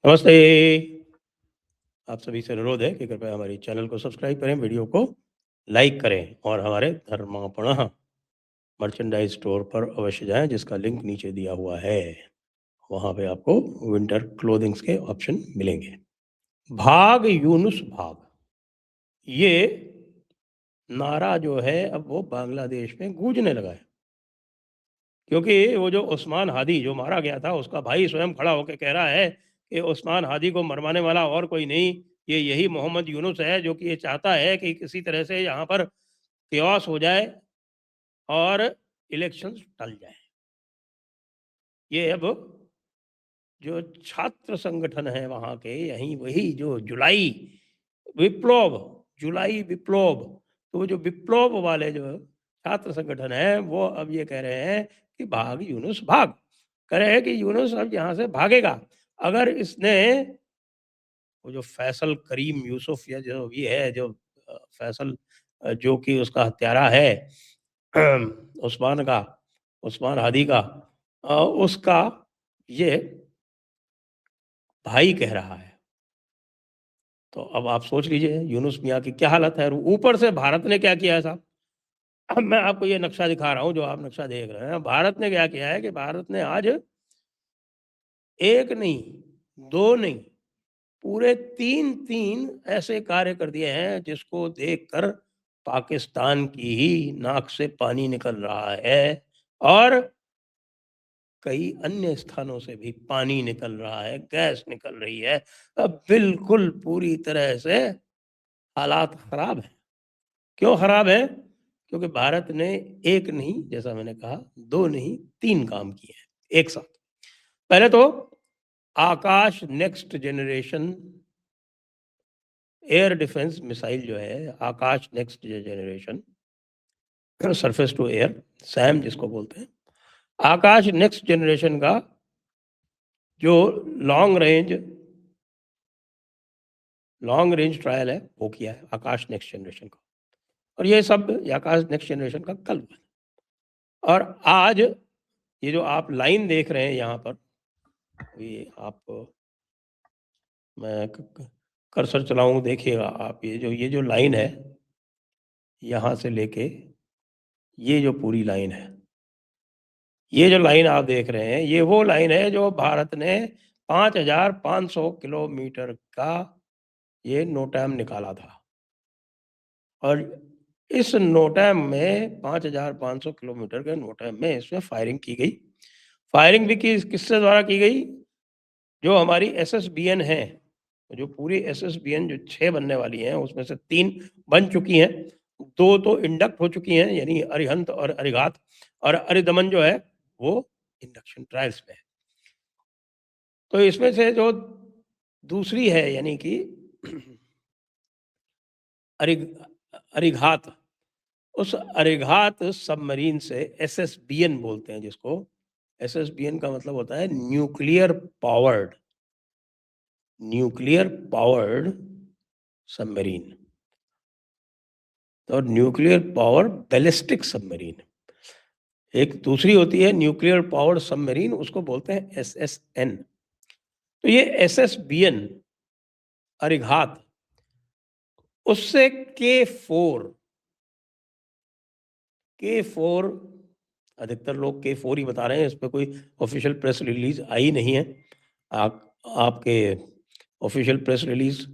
नमस्ते। आप सभी से अनुरोध है कि कृपया हमारे चैनल को सब्सक्राइब करें, वीडियो को लाइक करें और हमारे धर्मापणः मर्चेंडाइज स्टोर पर अवश्य जाएं, जिसका लिंक नीचे दिया हुआ है। वहाँ पे आपको विंटर क्लोथिंग्स के ऑप्शन मिलेंगे। भाग यूनुस भाग, ये नारा जो है अब वो बांग्लादेश में गूंजने लगा है, क्योंकि वो जो उस्मान हादी जो मारा गया था, उसका भाई स्वयं खड़ा होकर कह रहा है कि उस्मान हादी को मरवाने वाला और कोई नहीं, ये यही मोहम्मद यूनुस है, जो कि ये चाहता है कि किसी तरह से यहाँ पर केओस हो जाए और इलेक्शंस टल जाए। ये अब जो छात्र संगठन है वहाँ के, यहीं वही जो विप्लव जुलाई विप्लव, तो वो जो विप्लव वाले जो छात्र संगठन है, वो अब ये कह रहे हैं कि भाग यूनुस भाग। कह रहे हैं कि यूनुस अब यहाँ से भागेगा अगर इसने वो जो फैसल करीम यूसुफ या जो भी है, जो फैसल जो कि उसका हत्यारा है उस्मान का, उस्मान हादी का, उसका ये भाई कह रहा है। तो अब आप सोच लीजिए यूनुस मियाँ की क्या हालत है। और ऊपर से भारत ने क्या किया है साहब। अब मैं आपको ये नक्शा दिखा रहा हूँ, जो आप नक्शा देख रहे हैं। भारत ने क्या किया है कि भारत ने आज एक नहीं, दो नहीं, पूरे तीन ऐसे कार्य कर दिए हैं जिसको देखकर पाकिस्तान की ही नाक से पानी निकल रहा है और कई अन्य स्थानों से भी पानी निकल रहा है, गैस निकल रही है। अब बिल्कुल पूरी तरह से हालात खराब है। क्यों खराब है? क्योंकि भारत ने एक नहीं, जैसा मैंने कहा, दो नहीं, तीन काम किए हैं एक साथ। पहले तो Akash next generation air defence missile जो है, Akash next generation surface to air, SAM जिसको बोलते हैं, आकाश नेक्स्ट जनरेशन का जो लॉन्ग रेंज ट्रायल है, वो किया है आकाश नेक्स्ट जनरेशन का। और ये सब आकाश नेक्स्ट जनरेशन का कल हुआ। और आज ये जो आप लाइन देख रहे हैं यहाँ पर, ये आप, मैं कर्सर चलाऊं, देखिएगा आप, ये जो लाइन है, यहाँ से लेके ये जो पूरी लाइन है, ये जो लाइन आप देख रहे हैं, ये वो लाइन है जो भारत ने 5,500 किलोमीटर का ये नोटैम निकाला था। और इस नोटैम में 5,500 किलोमीटर के नोटैम में इसमें फायरिंग की गई। फायरिंग भी किससे द्वारा की गई? जो हमारी एसएसबीएन है, जो पूरी एसएसबीएन जो 6 बनने वाली हैं, उसमें से 3 बन चुकी हैं, 2 तो इंडक्ट हो चुकी हैं, यानी अरिहंत और अरिघात, और अरिदमन जो है वो इंडक्शन ट्रायल्स में है। तो इसमें से जो दूसरी है, यानी कि अरिघात, उस अरिघात सबमरीन से, एसएसबीएन बोलते हैं जिसको, एसएसबीएन का मतलब होता है न्यूक्लियर पावर्ड सबमरीन, और न्यूक्लियर पावर बैलिस्टिक सबमरीन। एक दूसरी होती है न्यूक्लियर पावर्ड सबमरीन, उसको बोलते हैं एसएसएन। तो ये एसएसबीएन अरिघात, उससे के फोर, अधिकतर लोग के4 ही बता रहे हैं, इस पर कोई ऑफिशियल प्रेस रिलीज आई नहीं है। आपके ऑफिशियल प्रेस रिलीज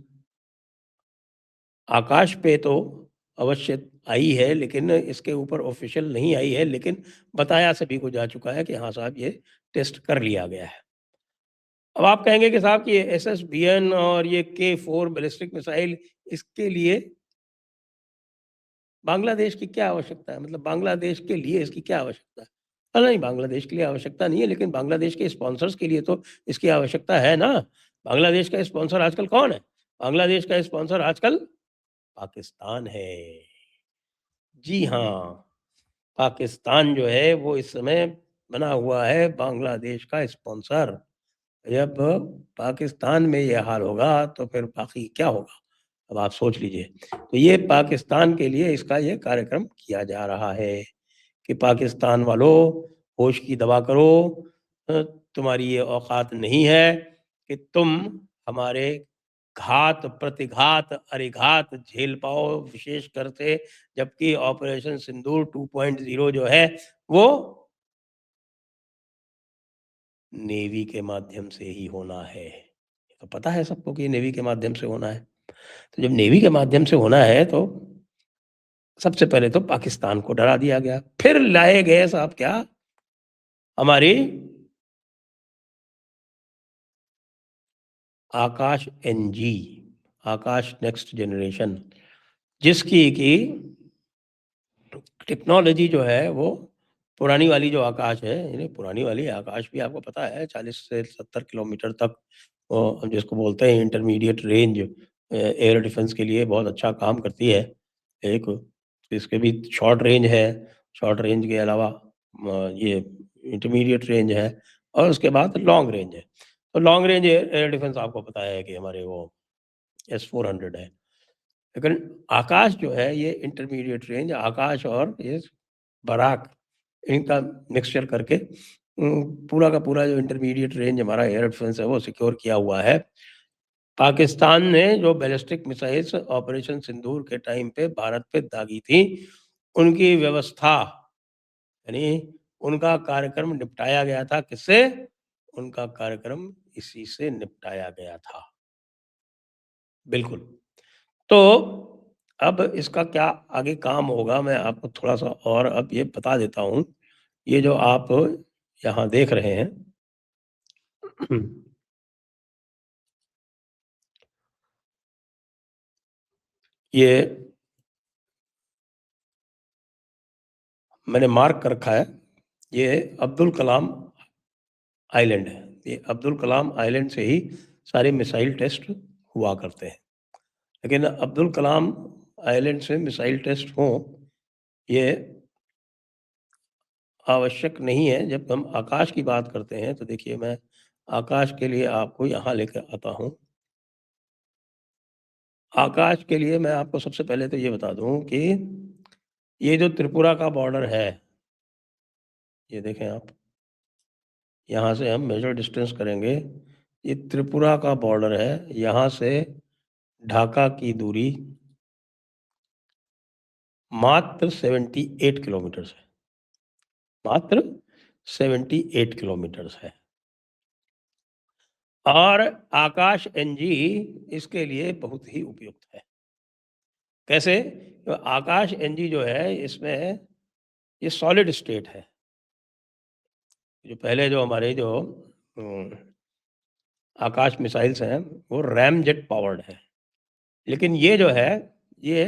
आकाश पे तो अवश्य आई है, लेकिन इसके ऊपर ऑफिशियल नहीं आई है, लेकिन बताया सभी को जा चुका है कि हाँ साहब, ये टेस्ट कर लिया गया है। अब आप कहेंगे कि साहब कि ये एसएसबीएन और ये के4 बैलिस्टिक मिसाइल, इसके लिए बांग्लादेश की क्या आवश्यकता है? मतलब बांग्लादेश के लिए इसकी क्या आवश्यकता है? नहीं, बांग्लादेश के लिए आवश्यकता नहीं है, लेकिन बांग्लादेश के स्पॉन्सर्स के लिए तो इसकी आवश्यकता है ना। बांग्लादेश का स्पॉन्सर आजकल कौन है? बांग्लादेश का स्पॉन्सर आजकल पाकिस्तान है। जी हाँ, पाकिस्तान जो है वो इस समय बना हुआ है बांग्लादेश का स्पॉन्सर। जब पाकिस्तान में ये हाल होगा तो फिर बाकी क्या होगा? अब आप सोच लीजिए। तो ये पाकिस्तान के लिए इसका ये कार्यक्रम किया जा रहा है कि पाकिस्तान वालों, होश की दवा करो, तुम्हारी ये औकात नहीं है कि तुम हमारे घात प्रतिघात अरिघात झेल पाओ, विशेषकर से जबकि ऑपरेशन सिंदूर 2.0 जो है वो नेवी के माध्यम से ही होना है। तो पता है सबको कि नेवी के माध्यम से होना है। तो जब नेवी के माध्यम से होना है तो सबसे पहले तो पाकिस्तान को डरा दिया गया, फिर लाए गए साहब क्या, हमारी आकाश एनजी, आकाश नेक्स्ट जनरेशन, जिसकी की टेक्नोलॉजी जो है वो पुरानी वाली जो आकाश है, यानी पुरानी वाली आकाश भी आपको पता है 40 से 70 किलोमीटर तक, जिसको बोलते हैं इंटरमीडिएट रेंज, एयर डिफेंस के लिए बहुत अच्छा काम करती है। एक इसके भी शॉर्ट रेंज है, शॉर्ट रेंज के अलावा ये इंटरमीडिएट रेंज है, और उसके बाद लॉन्ग रेंज है। तो लॉन्ग रेंज एयर डिफेंस आपको पता है कि हमारे वो S-400 है। लेकिन आकाश जो है ये इंटरमीडिएट रेंज, आकाश और ये बराक, इनका मिक्सचर करके पूरा का पूरा जो इंटरमीडिएट रेंज हमारा एयर डिफेंस है वो सिक्योर किया हुआ है। पाकिस्तान ने जो बैलिस्टिक मिसाइल्स ऑपरेशन सिंदूर के टाइम पे भारत पे दागी थी, उनकी व्यवस्था यानी उनका कार्यक्रम निपटाया गया था किससे? उनका कार्यक्रम इसी से निपटाया गया था। बिल्कुल। तो अब इसका क्या आगे काम होगा, मैं आपको थोड़ा-सा और अब ये बता देता हूँ। ये जो आप यहाँ देख रहे हैं ये मैंने मार्क कर रखा है, ये अब्दुल कलाम आइलैंड है। ये अब्दुल कलाम आइलैंड से ही सारे मिसाइल टेस्ट हुआ करते हैं। लेकिन अब्दुल कलाम आइलैंड से मिसाइल टेस्ट हों, ये आवश्यक नहीं है। जब हम आकाश की बात करते हैं तो देखिए मैं आकाश के लिए आपको यहाँ लेकर आता हूँ। आकाश के लिए मैं आपको सबसे पहले तो ये बता दूँ कि ये जो त्रिपुरा का बॉर्डर है, ये देखें आप, यहाँ से हम मेजर डिस्टेंस करेंगे, ये त्रिपुरा का बॉर्डर है, यहाँ से ढाका की दूरी मात्र 78 किलोमीटर्स है, मात्र 78 किलोमीटर्स है। और आकाश एनजी इसके लिए बहुत ही उपयुक्त है। कैसे? तो आकाश एनजी जो है इसमें ये सॉलिड स्टेट है। जो पहले जो हमारे जो आकाश मिसाइल्स हैं वो रैम जेट पावर्ड है। लेकिन ये जो है ये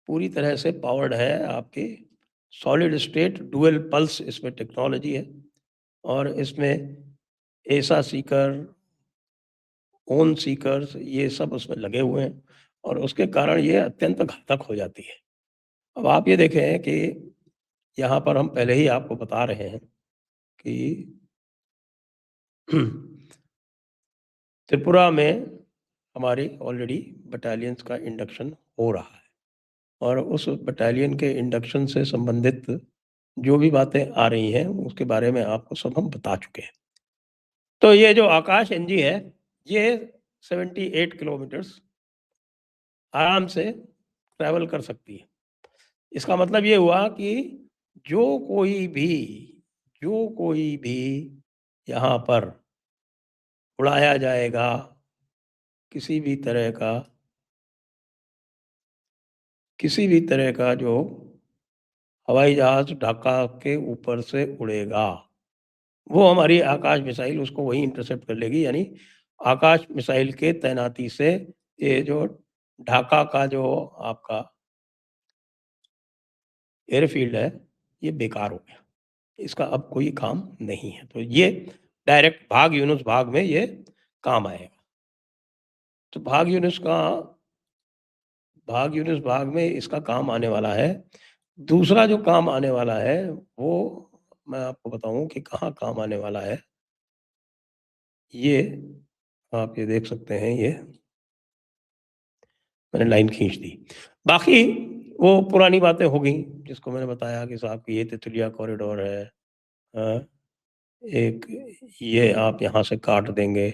पूरी तरह से पावर्ड है आपकी सॉलिड स्टेट डुअल पल्स, इसमें टेक्नोलॉजी है। और इसमें एसा सीकर, ओन सीकर्स, ये सब उसमें लगे हुए हैं और उसके कारण ये अत्यंत घातक हो जाती है। अब आप ये देखें कि यहाँ पर हम पहले ही आपको बता रहे हैं कि त्रिपुरा में हमारी ऑलरेडी बटालियंस का इंडक्शन हो रहा है और उस बटालियन के इंडक्शन से संबंधित जो भी बातें आ रही हैं उसके बारे में आपको सब हम बता चुके हैं। तो ये जो आकाश एनजी है ये 78 किलोमीटर्स आराम से ट्रैवल कर सकती है। इसका मतलब ये हुआ कि जो कोई भी जो कोई भी यहाँ पर उड़ाया जाएगा, किसी भी तरह का जो हवाई जहाज़ ढाका के ऊपर से उड़ेगा, वो हमारी आकाश मिसाइल उसको वहीं इंटरसेप्ट कर लेगी। यानी आकाश मिसाइल के तैनाती से ये जो ढाका का जो आपका एयरफ़ील्ड है, ये बेकार हो गया। इसका अब कोई काम नहीं है। तो ये डायरेक्ट भाग यूनुस भाग में ये काम आएगा। तो भाग यूनुस भाग में इसका काम आने वाला है। दूसरा जो काम आने वाला है, वो मैं आपको बताऊँ कि कहाँ काम आने वाला है। ये आप ये देख सकते हैं, ये मैंने लाइन खींच दी। बाकी वो पुरानी बातें हो गई, जिसको मैंने बताया कि साहब कि ये तितलिया कॉरिडोर है। एक ये आप यहाँ से काट देंगे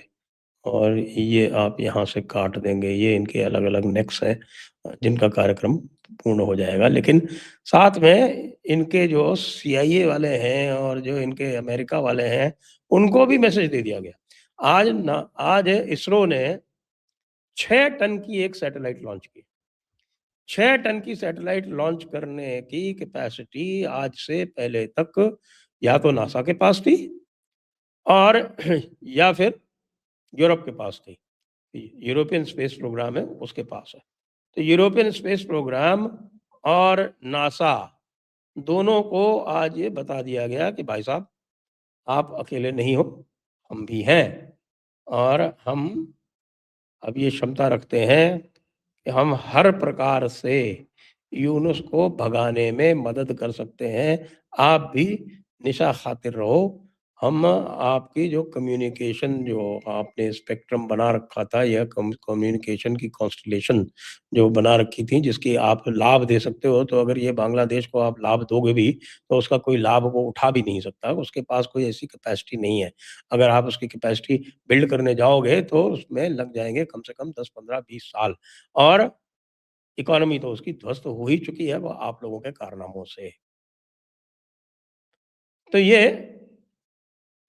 और ये आप यहाँ से काट देंगे, ये इनके अलग-अलग नेक्स हैं जिनका कार्यक्रम पूर्ण हो जाएगा। लेकिन साथ में इनके जो सीआईए वाले हैं और जो इनके अमेरिका वाले हैं, उनको भी मैसेज दे दिया गया। आज इसरो ने 6 टन की एक सैटेलाइट लॉन्च की। 6 टन की सैटेलाइट लॉन्च करने की कैपेसिटी आज से पहले तक या तो नासा के पास थी और या फिर यूरोप के पास थी। यूरोपियन स्पेस प्रोग्राम है, उसके पास है। तो यूरोपियन स्पेस प्रोग्राम और नासा दोनों को आज ये बता दिया गया कि भाई साहब, आप अकेले नहीं हो, हम भी हैं और हम अब ये क्षमता रखते हैं कि हम हर प्रकार से यूनुस को भगाने में मदद कर सकते हैं। आप भी निशा खातिर रहो। हम आपकी जो कम्युनिकेशन जो आपने स्पेक्ट्रम बना रखा था या कम्युनिकेशन की कॉन्स्टलेशन जो बना रखी थी जिसकी आप लाभ दे सकते हो, तो अगर ये बांग्लादेश को आप लाभ दोगे भी तो उसका कोई लाभ वो उठा भी नहीं सकता। उसके पास कोई ऐसी कैपेसिटी नहीं है। अगर आप उसकी कैपेसिटी बिल्ड करने जाओगे तो उसमें लग जाएँगे कम से कम 10, 15, 20 साल और इकोनॉमी तो उसकी ध्वस्त हो ही चुकी है, वो आप लोगों के कारनामों से। तो ये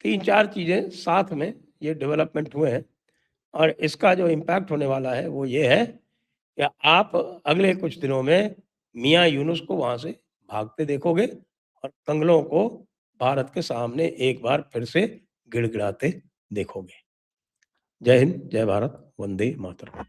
3-4 चीज़ें साथ में ये डेवलपमेंट हुए हैं और इसका जो इम्पैक्ट होने वाला है वो ये है कि आप अगले कुछ दिनों में मियाँ यूनुस को वहाँ से भागते देखोगे और कंगलों को भारत के सामने एक बार फिर से गिड़गिड़ाते देखोगे। जय हिंद, जय भारत, वंदे मातरम।